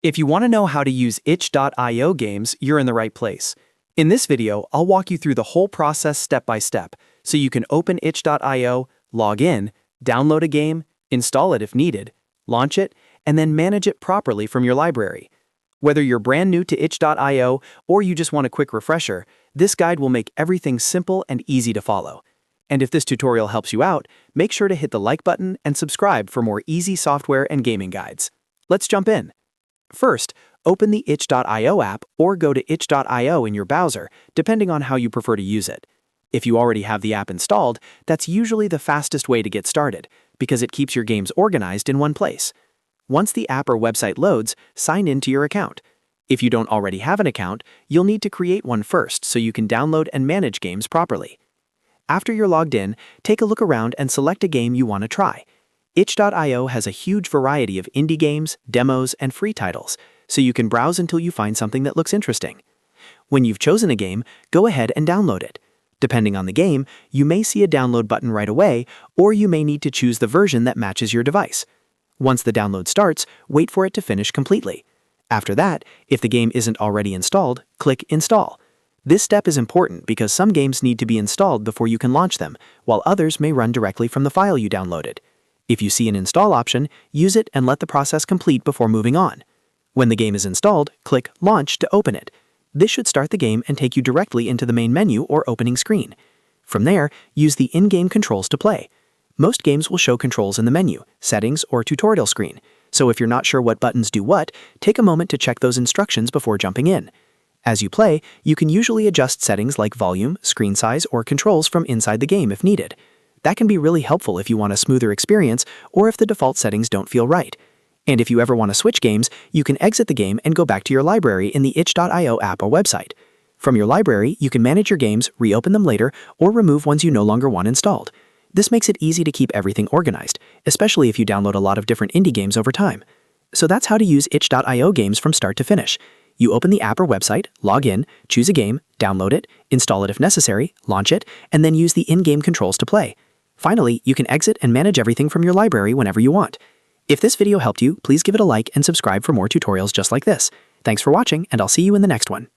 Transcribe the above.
If you want to know how to use itch.io games, you're in the right place. In this video, I'll walk you through the whole process step by step, so you can open itch.io, log in, download a game, install it if needed, launch it, and then manage it properly from your library. Whether you're brand new to itch.io or you just want a quick refresher, this guide will make everything simple and easy to follow. And if this tutorial helps you out, make sure to hit the like button and subscribe for more easy software and gaming guides. Let's jump in. First, open the itch.io app or go to itch.io in your browser, depending on how you prefer to use it. If you already have the app installed, that's usually the fastest way to get started, because it keeps your games organized in one place. Once the app or website loads, sign in to your account. If you don't already have an account, you'll need to create one first so you can download and manage games properly. After you're logged in, take a look around and select a game you want to try. Itch.io has a huge variety of indie games, demos, and free titles, so you can browse until you find something that looks interesting. When you've chosen a game, go ahead and download it. Depending on the game, you may see a download button right away, or you may need to choose the version that matches your device. Once the download starts, wait for it to finish completely. After that, if the game isn't already installed, click Install. This step is important because some games need to be installed before you can launch them, while others may run directly from the file you downloaded. If you see an install option, use it and let the process complete before moving on. When the game is installed, click Launch to open it. This should start the game and take you directly into the main menu or opening screen. From there, use the in-game controls to play. Most games will show controls in the menu, settings, or tutorial screen, so if you're not sure what buttons do what, take a moment to check those instructions before jumping in. As you play, you can usually adjust settings like volume, screen size, or controls from inside the game if needed. That can be really helpful if you want a smoother experience or if the default settings don't feel right. And if you ever want to switch games, you can exit the game and go back to your library in the itch.io app or website. From your library, you can manage your games, reopen them later, or remove ones you no longer want installed. This makes it easy to keep everything organized, especially if you download a lot of different indie games over time. So that's how to use itch.io games from start to finish. You open the app or website, log in, choose a game, download it, install it if necessary, launch it, and then use the in-game controls to play. Finally, you can exit and manage everything from your library whenever you want. If this video helped you, please give it a like and subscribe for more tutorials just like this. Thanks for watching, and I'll see you in the next one.